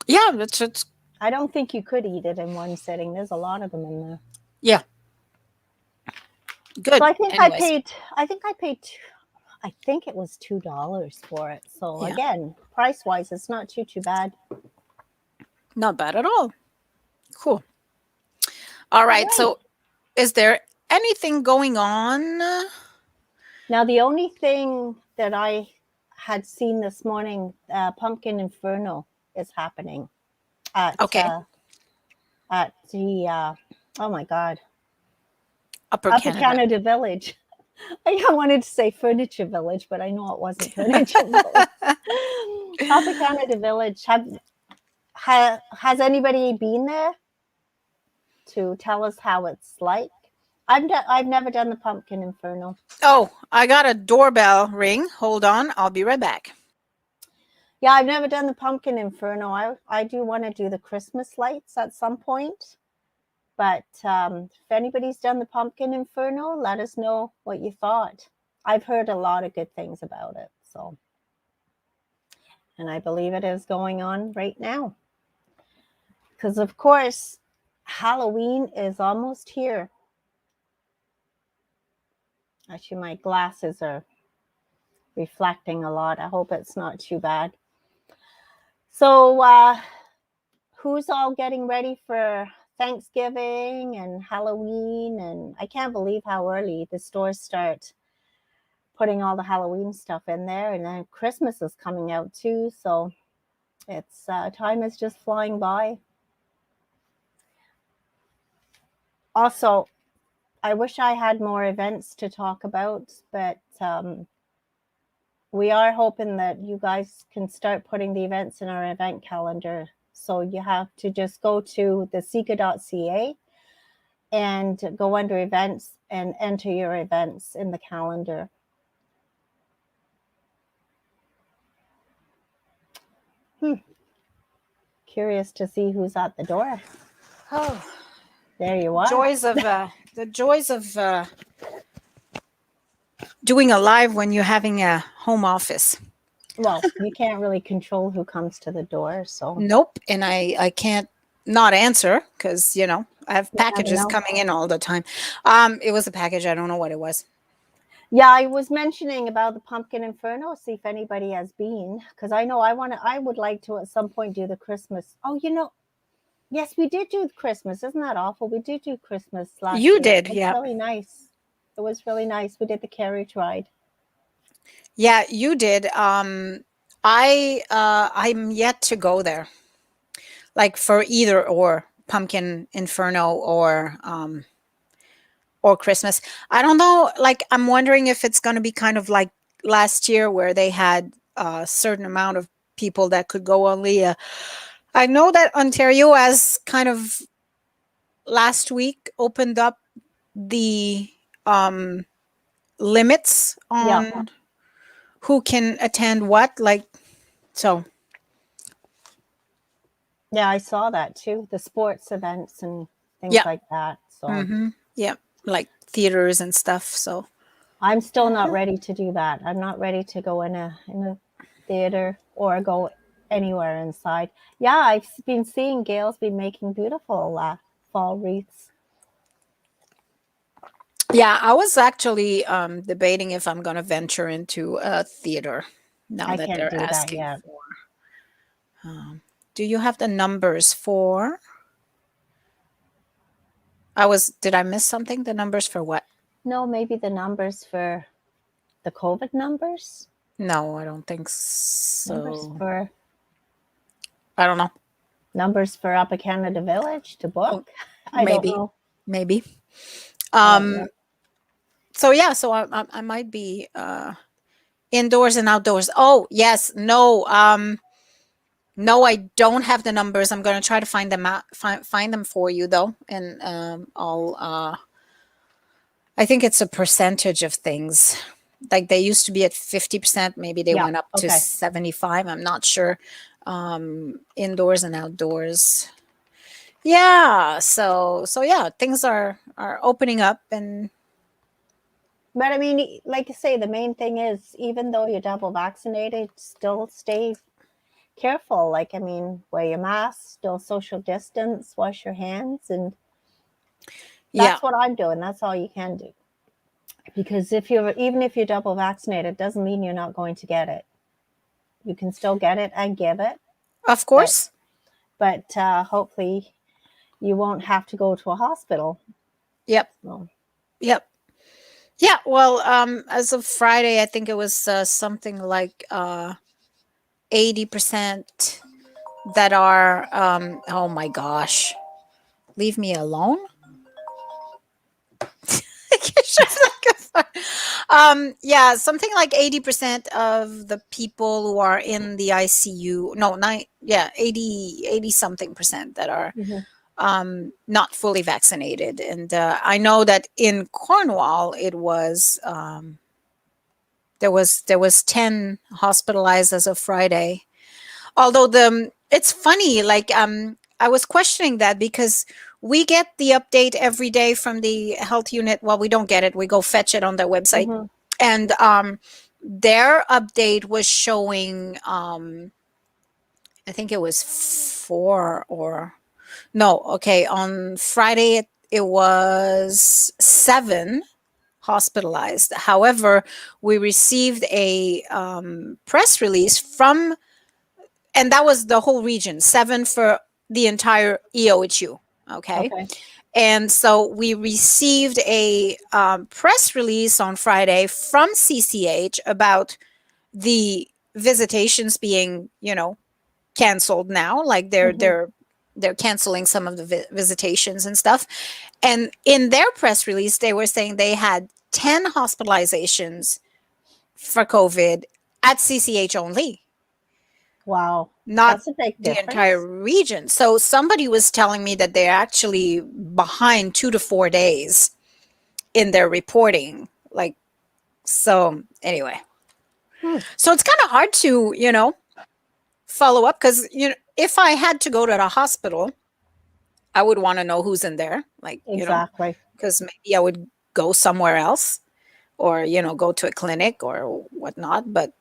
Yeah, it's I don't think you could eat it in one sitting. There's a lot of them in there. yeah, So good. Anyways, I think it was $2 for it. So yeah, again, price wise, it's not too bad. not bad at all. Cool. All All right. right. So, is there anything going on? Now the only thing that I had seen this morning, Pumpkin Inferno is happening at Okay, the oh my god, Upper Upper Canada. Canada Village. I wanted to say Furniture Village, but I know it wasn't Furniture Village. Upper Canada Village. Has anybody been there to tell us how it's like? I've never done the Pumpkin Inferno. Oh, I got a doorbell ring. Hold on, I'll be right back. Yeah, I've never done the Pumpkin Inferno. I do want to do the Christmas lights at some point. But if anybody's done the Pumpkin Inferno, let us know what you thought. I've heard a lot of good things about it. So, and I believe it is going on right now. Because, of course, Halloween is almost here. Actually, my glasses are reflecting a lot. I hope it's not too bad. So, who's all getting ready for Thanksgiving and Halloween? And I can't believe how early the stores start putting all the Halloween stuff in there. And then Christmas is coming out too. So it's time is just flying by. Also, I wish I had more events to talk about, but we are hoping that you guys can start putting the events in our event calendar. So you have to just go to the Sika.ca and go under events and enter your events in the calendar. Curious to see who's at the door. Oh, There you are. joys of the joys of doing a live when you're having a home office. Well, you can't really control who comes to the door, so Nope, and I can't not answer because I have you never packages know. coming in all the time. It was a package. I don't know what it was. Yeah, I was mentioning about the Pumpkin Inferno, see if anybody has been, because I know I would like to at some point do the Christmas. Oh, yes, we did do Christmas. Isn't that awful? We did do Christmas last You year. did, It was yeah, really nice. It was really nice. We did the carriage ride. yeah, you did. I'm yet to go there, like for either or Pumpkin Inferno or Christmas. I don't know. Like, I'm wondering if it's going to be kind of like last year where they had a certain amount of people that could go only. I know that Ontario has kind of last week opened up the um, limits Yeah, on who can attend what. Like, so yeah, I saw that too. The sports events and things yeah, like that. So mm-hmm, yeah, like theaters and stuff. So I'm still not ready to do that. I'm not ready to go in a theater or go anywhere inside. Yeah, I've been seeing Gail's been making beautiful fall wreaths. yeah, I was actually debating if I'm going to venture into a theater now I that can't they're do that asking yet. for. Do you have the numbers for? Did I miss something? The numbers for what? No, maybe the numbers for the COVID numbers, No, I don't think numbers so. for I don't know. numbers for Upper Canada Village to Oh, book. I don't maybe, know. maybe. I don't know. Um, so yeah, so I might be indoors and outdoors. Oh yes, no, No, I don't have the numbers. I'm going to try to find them out, find them for you though, and I'll. I think it's a percentage of things. Like they used to be at 50%, maybe they Yeah. went up to Okay. 75. I'm not sure. Indoors and outdoors. Yeah. So yeah, things are opening up, and But I mean, like you say, the main thing is even though you're double vaccinated, still stay careful. Like, I mean, wear your mask, still social distance, wash your hands. And yeah, that's what I'm doing. That's all you can do. Because if you're, even if you're double vaccinated, doesn't mean you're not going to get it. You can still get it and give it. of But, course. hopefully you won't have to go to a hospital. Yep. So, Yep. Yeah. Well, as of Friday, I think it was something like 80% that are. Oh my gosh, leave me alone. Yeah, something like 80% of the people who are in the ICU, no, nine, yeah, 80 something percent that are mhm. not fully vaccinated. And I know that in Cornwall, it was, there was 10 hospitalized as of Friday. Although it's funny, like I was questioning that because we get the update every day from the health unit. Well, we don't get it, we go fetch it on their website. Mhm. And their update was showing I think it was four or no, okay, on Friday it was seven hospitalized. However, we received a press release from, and that was the whole region, seven for the entire EOHU. Okay. Okay. And so we received a press release on Friday from CCH about the visitations being, canceled now. Like they're Mhm. they're they're canceling some of the visitations and stuff. And in their press release, they were saying they had 10 hospitalizations for COVID at CCH only, Wow. not That's a big the entire difference. region. So somebody was telling me that they're actually behind 2 to 4 days in their reporting. Like, so anyway, Hmm. so it's kind of hard to, follow up because, if I had to go to the hospital, I would want to know who's in there, like, Exactly. because maybe I would go somewhere else or, go to a clinic or whatnot. But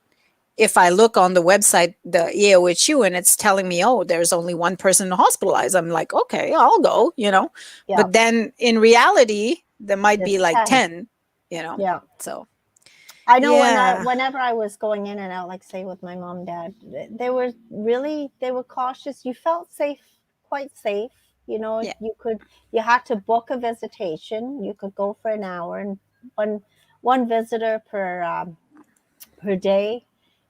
if I look on the website, the EOHU, and it's telling me, oh, there's only one person hospitalized, I'm like, okay, I'll go, Yeah. But then in reality, there might be It's like 10. 10, you know. Yeah. So, I know yeah, whenever I was going in and out, like say with my mom and dad, they were cautious. You felt safe, quite safe. yeah, You had to book a visitation. You could go for an hour and one one visitor per day,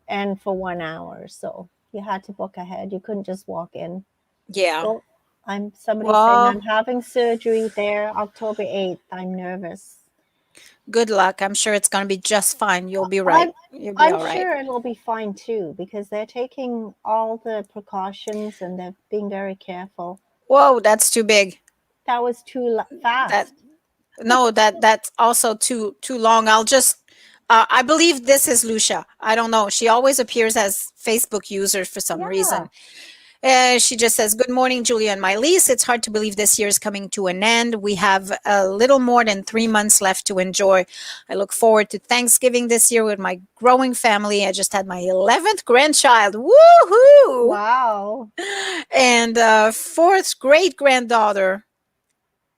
and for 1 hour. So you had to book ahead. You couldn't just walk in. yeah. Oh, I'm somebody saying Well, I'm having surgery there October 8th. I'm nervous. good luck. I'm sure it's going to be just fine. You'll be right. I'm You'll be I'm all right. sure it'll be fine too because they're taking all the precautions and they're being very careful. Whoa, that's too big. That was too That fast. No, that's also too long. I'll just I believe this is Lucia. I don't know. She always appears as Facebook user for some Yeah, reason. She just says, "Good morning, Julia and Mai-Liis. It's hard to believe this year is coming to an end. We have a little more than 3 months left to enjoy. I look forward to Thanksgiving this year with my growing family. I just had my 11th grandchild. Woohoo! wow. And fourth great granddaughter,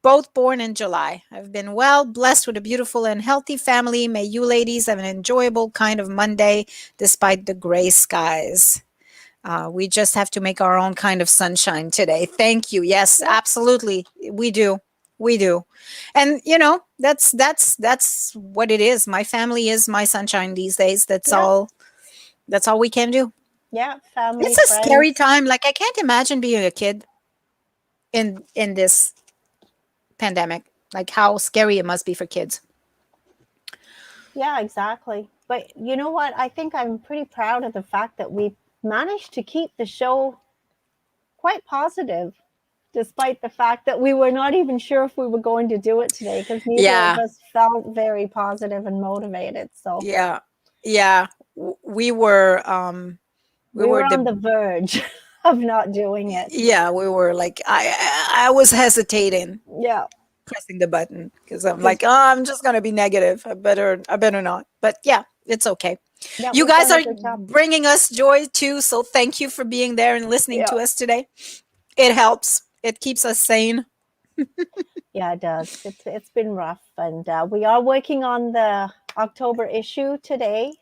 both born in July. I've been well, blessed with a beautiful and healthy family. May you ladies have an enjoyable kind of Monday despite the gray skies. We just have to make our own kind of sunshine today. Thank you. Yes, Yep. absolutely. We do. We do. And that's what it is. My family is my sunshine these days. Yeah, That's all we can do. yeah. Family, It's a scary friends. time. Like I can't imagine being a kid in this pandemic. Like how scary it must be for kids. Yeah, exactly. But you know what? I think I'm pretty proud of the fact that we managed to keep the show quite positive, despite the fact that we were not even sure if we were going to do it today because neither of Yeah. us felt very positive and motivated. So Yeah. Yeah. We we were were on the the verge of not doing it. yeah, we were like I was hesitating Yeah, pressing the button because I'm because like, oh, I'm just gonna be negative. I better not. But yeah, it's okay. yeah, You we've guys done a are good job. bringing us joy too, so thank you for being there and listening Yeah, to us today. It helps. It keeps us sane. yeah, it does. It's been rough, and we are working on the October issue today.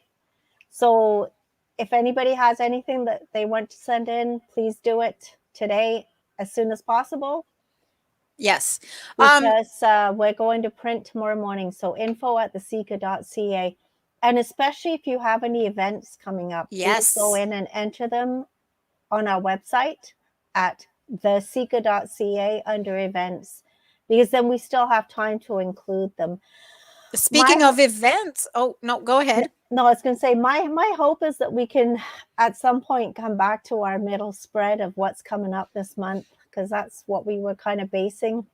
So if anybody has anything that they want to send in, please do it today as soon as possible Yes. Um. because we're going to print tomorrow morning. So info@thesika.ca. And especially if you have any events coming up, please go Yes. in and enter them on our website at thesika.ca under events because then we still have time to include them. My Speaking of events, oh no, go ahead. no, I was going to say my hope is that we can at some point come back to our middle spread of what's coming up this month because that's what we were kind of basing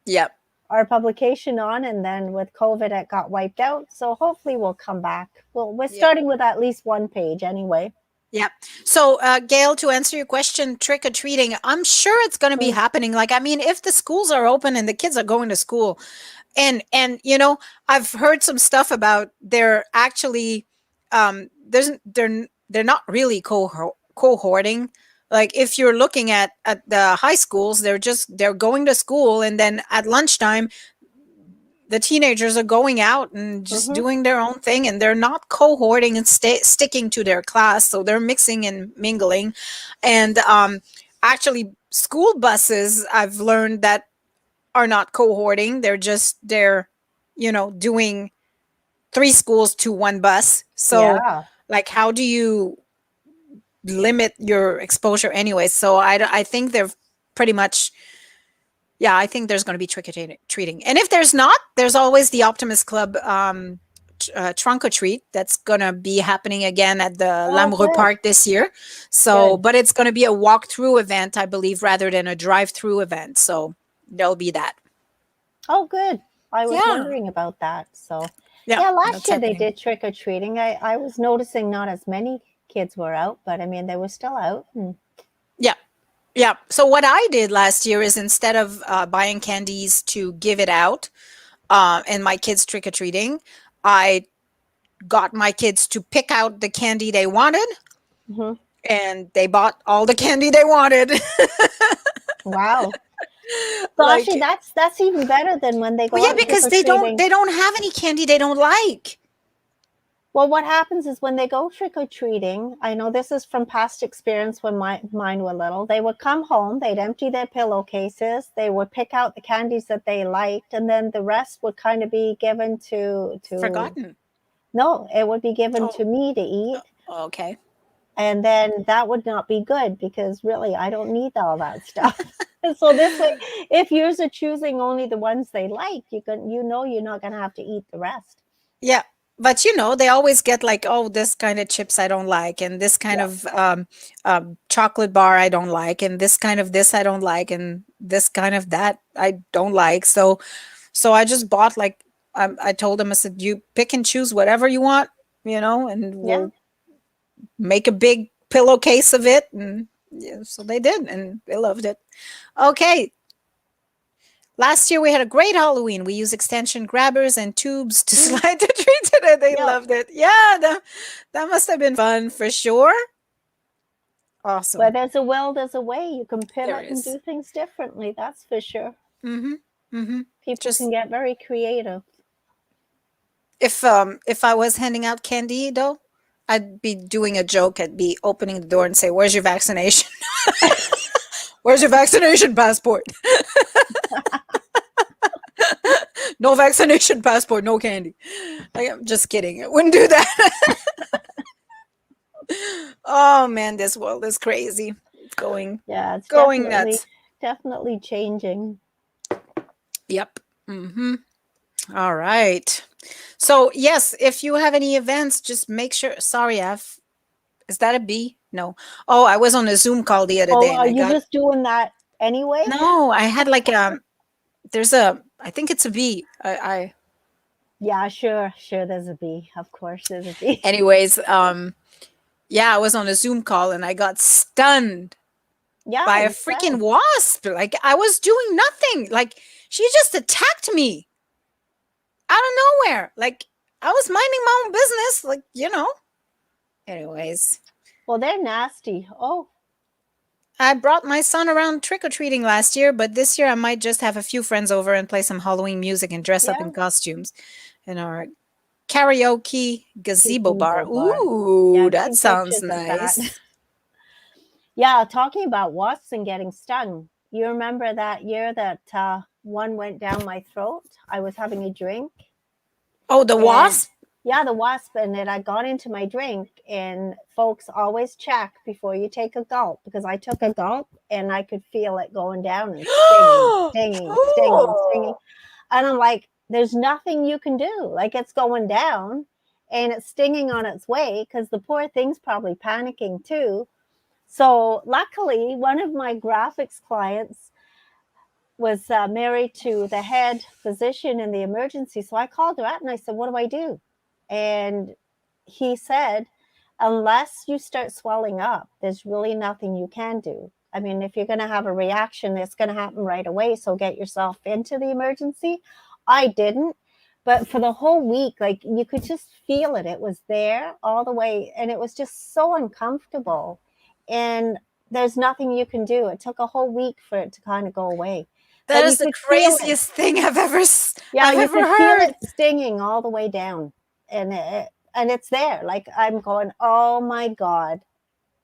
Yep. our publication on, and then with COVID it got wiped out. So hopefully we'll come back. We're Yep. starting with at least one page anyway. Yep. So, Gail, to answer your question, trick or treating, I'm sure it's going to be Mm, happening. Like, I mean, if the schools are open and the kids are going to school, and I've heard some stuff about they're actually they're not really cohorting. Like, if you're looking at the high schools, they're going to school, and then at lunchtime the teenagers are going out and just mhm. doing their own thing, and they're not cohorting and sticking to their class, so they're mixing and mingling. And actually, school buses, I've learned that, are not cohorting. They're doing three schools to one bus. So, Yeah. like, how do you limit your exposure anyway? So I think they're pretty much, yeah, I think there's going to be trick or treating. And if there's not, there's always the Optimist Club trunk or treat that's going to be happening again at the Oh, Lamoureux good. Park this year. So, Good. but it's going to be a walk-through event, I believe, rather than a drive-through event. So there'll be that. Oh, good. I was Yeah. wondering about that. So, Yeah. yeah, last That's year they happening. did trick or treating. I was noticing not as many kids were out, but I mean, they were still out. And, Yeah. Yeah. So what I did last year is, instead of buying candies to give it out and my kids trick or treating, I got my kids to pick out the candy they wanted, mhm. and they bought all the candy they wanted. Wow. So actually, Like, that's even better than when they well, go yeah, out trick because or they don't treating. they don't have any candy they don't like. Well, what happens is when they go trick or treating, I know this is from past experience when mine were little. They would come home, they'd empty their pillowcases, they would pick out the candies that they liked, and then the rest would kind of be given to Forgotten. no, it would be given Oh, to me to eat. okay. And then that would not be good because really I don't need all that stuff. So this way, if yours are choosing only the ones they like, you're not gonna have to eat the rest. Yeah. But they always get like, oh, this kind of chips I don't like, and this kind Yeah. of chocolate bar I don't like, and this kind of this I don't like, and this kind of that I don't like. So I just bought, like, I told them, I said, you pick and choose whatever you want, and Yeah. we'll make a big pillowcase of it. And yeah, so they did, and they loved it. Okay. Last year we had a great Halloween. We used extension grabbers and tubes to Mm, slide the treats in it. They yeah. loved it. Yeah, that must have been fun for sure. Where Awesome. there's a will, there's a way. You can There pivot and is. do things differently. That's for sure. Mm-hmm. Mm-hmm. People can Just, get very creative. if I was handing out candy though, I'd be doing a joke. I'd be opening the door and say, "Where's your vaccination? Where's your vaccination passport? No vaccination passport, no candy." I'm just kidding. I wouldn't do that. Oh man, this world is crazy. It's going Yeah, it's going nuts. definitely changing. Yep. Mm-hmm. All right. So yes, if you have any events, just make sure. Sorry, F. Is that a B? No. Oh, I was on a Zoom call the other Oh, day and are I you got, just doing that anyway? no, I had like there's a, I think it's a bee. Yeah, sure, sure. There's a bee. Of course, there's a bee. anyways, yeah, I was on a Zoom call and I got stunned Yeah, by a you said. freaking wasp. Like I was doing nothing. Like she just attacked me out of nowhere. Like I was minding my own business. Like, Anyways, Well, they're nasty. Oh, I brought my son around trick or treating last year, but this year I might just have a few friends over and play some Halloween music and dress up in yeah. costumes in our karaoke gazebo bar. Gazebo bar. Yeah, Ooh, I've that seen sounds pictures of that. nice. Yeah, talking about wasps and getting stung. You remember that year that one went down my throat? I was having a drink Oh, the and wasp? yeah, the wasp and it had got into my drink. And folks always check before you take a gulp because I took a gulp and I could feel it going down and stinging, stinging, stinging, stinging. And I'm like, there's nothing you can do. Like it's going down and it's stinging on its way because the poor thing's probably panicking too. So luckily, one of my graphics clients was married to the head physician in the emergency. So I called her out and I said, "What do I do?" And he said, "Unless you start swelling up, there's really nothing you can do. I mean, if you're going to have a reaction, it's going to happen right away. So get yourself into the emergency." I didn't. But for the whole week, like you could just feel it. It was there all the way. And it was just so uncomfortable. And there's nothing you can do. It took a whole week for it to kind of go away. That But you is the could feel it. craziest thing Yeah, I've you ever could feel heard. it stinging all the way down. And it's there. Like I'm going, "Oh my god.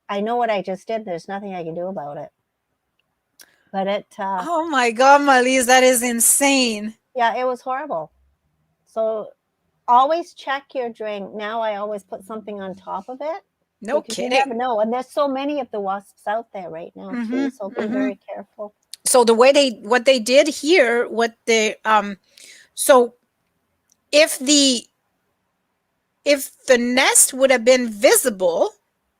I know what I just did. There's nothing I can do about it." But Oh my god, Mai-Liis, that is insane. yeah, it was horrible. So always check your drink. Now I always put something on top of it No because you never kidding. know. And there's so many of the wasps out there right now too. Mhm. So be Mhm. very careful. So the way what they did here, so if the if the nest would have been visible,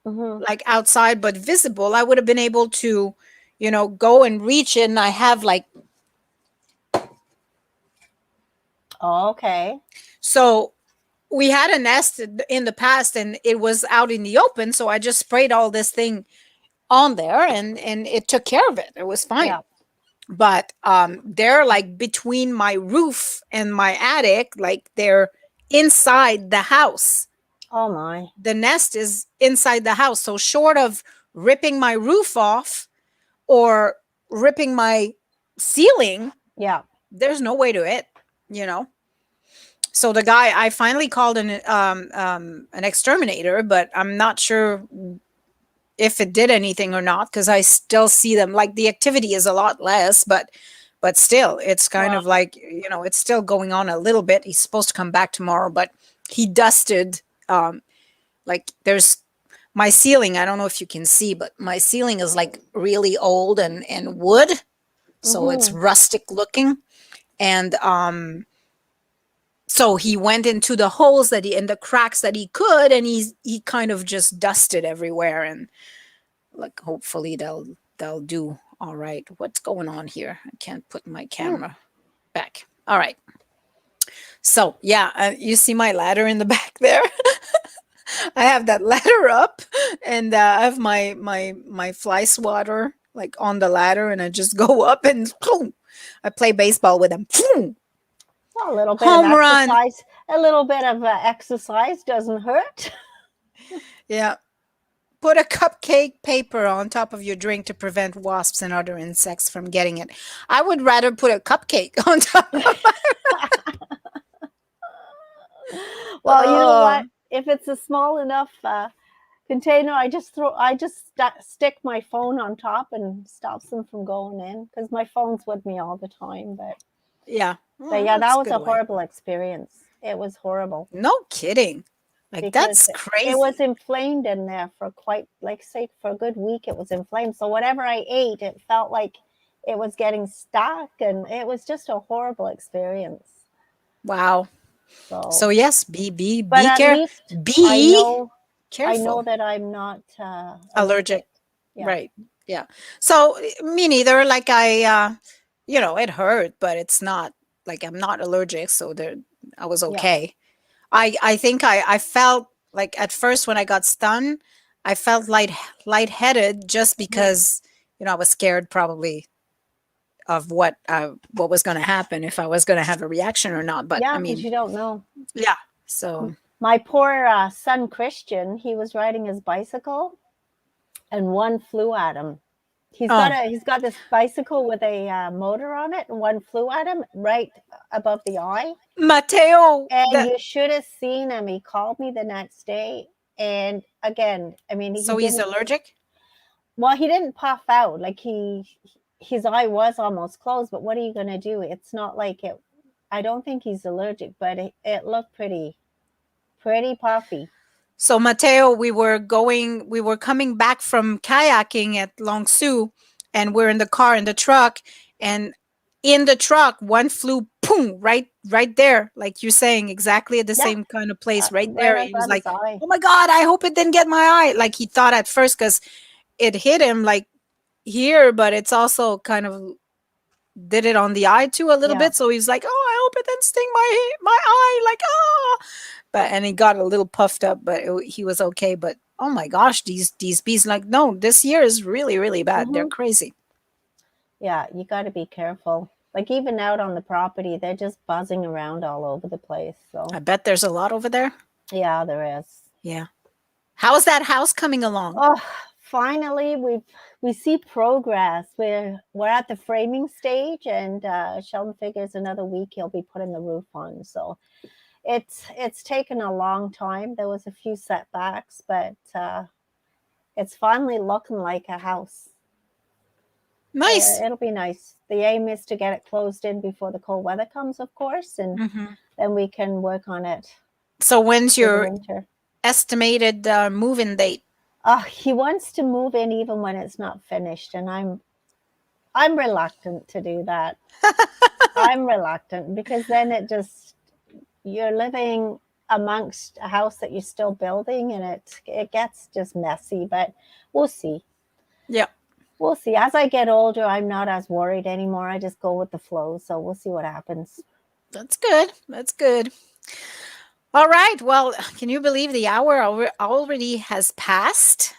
Hmm. like outside but visible, I would have been able to, go and reach it and I have like, Okay. so we had a nest in the past and it was out in the open, so I just sprayed all this thing on there and it took care of it. It was fine. Yeah. But they're like between my roof and my attic, like they're inside the house. Oh my. The nest is inside the house, so short of ripping my roof off or ripping my ceiling, Yeah. there's no way to it, you know so the guy, I finally called an exterminator, but I'm not sure if it did anything or not because I still see them. Like the activity is a lot less, but still, it's kind of Wow. like, it's still going on a little bit. He's supposed to come back tomorrow, but he dusted. Like there's my ceiling. I don't know if you can see, but my ceiling is like really old and wood, so it's Hmm. rustic looking. And so he went into the holes that he and the cracks that he could, and he kind of just dusted everywhere. And like hopefully they'll do all right. What's going on here? I can't put my Hmm. camera back. All right. So yeah, you see my ladder in the back there. I have that ladder up, and I have my fly swatter like on the ladder, and I just go up and boom, I play baseball with him. Boom, Well, a little bit of home run. exercise. A little bit of exercise doesn't hurt. Yeah. Put a cupcake paper on top of your drink to prevent wasps and other insects from getting it. I would rather put a cupcake on top of Well, you know what? Oh, If it's a small enough container, I just stick my phone on top and stops them from going in because my phone's with me all the time. yeah. But Oh, yeah, that's that a was good a way. horrible experience. It was horrible No kidding. Like because that's it was crazy. inflamed in there for quite, like, say, for a good week. It was inflamed. So whatever I ate, it felt like it was getting stuck, and it was just a horrible experience. Wow. So, So yes, be be but be at care least I be know. I know Careful. that I'm not Allergic. allergic. Yeah, Right. Yeah. So me neither. Like it hurt, but it's not like I'm not allergic, so there I was yeah, okay. I think I felt like at first when I got stung, I felt lightheaded just mhm. because I was scared probably of what was going to happen, if I was going to have a reaction or not. But I Yeah, because mean, you don't know. yeah. So My poor son Christian, he was riding his bicycle and one flew at him. oh, He's got this bicycle with a motor on it, and one flew at him right above the eye. Mateo, And that you should have seen him. He called me the next day, and again, I mean, he so he's didn't. allergic. Well, he didn't puff out. Like his eye was almost closed. But what are you going to do? It's not like it. I don't think he's allergic, but it looked pretty puffy. So Mateo, we were coming back from kayaking at Long Su, and we're in the car in the truck, and in the truck one flew, boom, right there, like you're saying, exactly at the Yeah, same kind of place, right right there. He was outside his like, eye. "Oh my God, I hope it didn't get my eye." Like he thought at first because it hit him like here, but it's also kind of did it on the eye too a little Yeah. bit. So he's like, "Oh, I hope it didn't sting my eye." Like, oh, but and he got a little puffed up, but he was okay. But oh my gosh, these bees, like, no, this year is really really bad. They're Hmm. crazy. Yeah, you got to be careful. Like even out on the property, they're just buzzing around all over the place. I So bet there's a lot over there. yeah, there is. Yeah. How's that house coming along? Oh, finally we see progress. We're at the framing stage, and Sheldon figures another week he'll be putting the roof on. So it's taken a long time. There was a few setbacks, but it's finally looking like a house. Nice. It'll be nice. The aim is to get it closed in before the cold weather comes, of course, and Hmm. then we can work on it So when's through the your winter. estimated move-in date? He wants to move in even when it's not finished, and I'm reluctant to do that. I'm reluctant because then you're living amongst a house that you're still building, and it gets just messy. But we'll see. Yeah, We'll see. As I get older, I'm not as worried anymore. I just go with the flow. So we'll see what happens. that's good. That's good. All right. Well, can you believe the hour already has passed?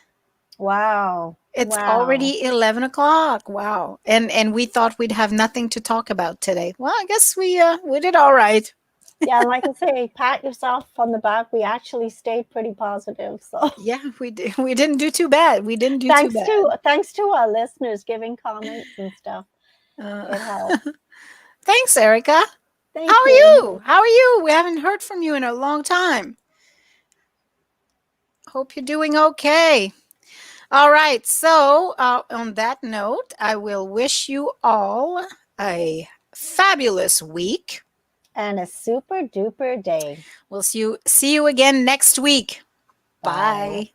Wow. It's Wow. already 11 o'clock. Wow. And we thought we'd have nothing to talk about today. Well, I guess we did all right. Yeah, and like I say, pat yourself on the back. We actually stayed pretty positive. So Yeah, we did. We didn't do too bad. We didn't do too bad. thanks to our listeners giving comments and stuff. Uh, It helped. thanks, Erica. How Thank are you. you? How are you? We haven't heard from you in a long time. Hope you're doing okay. All right. So, on that note, I will wish you all a fabulous week. And a super duper day. We'll see you again next week. Bye. Bye.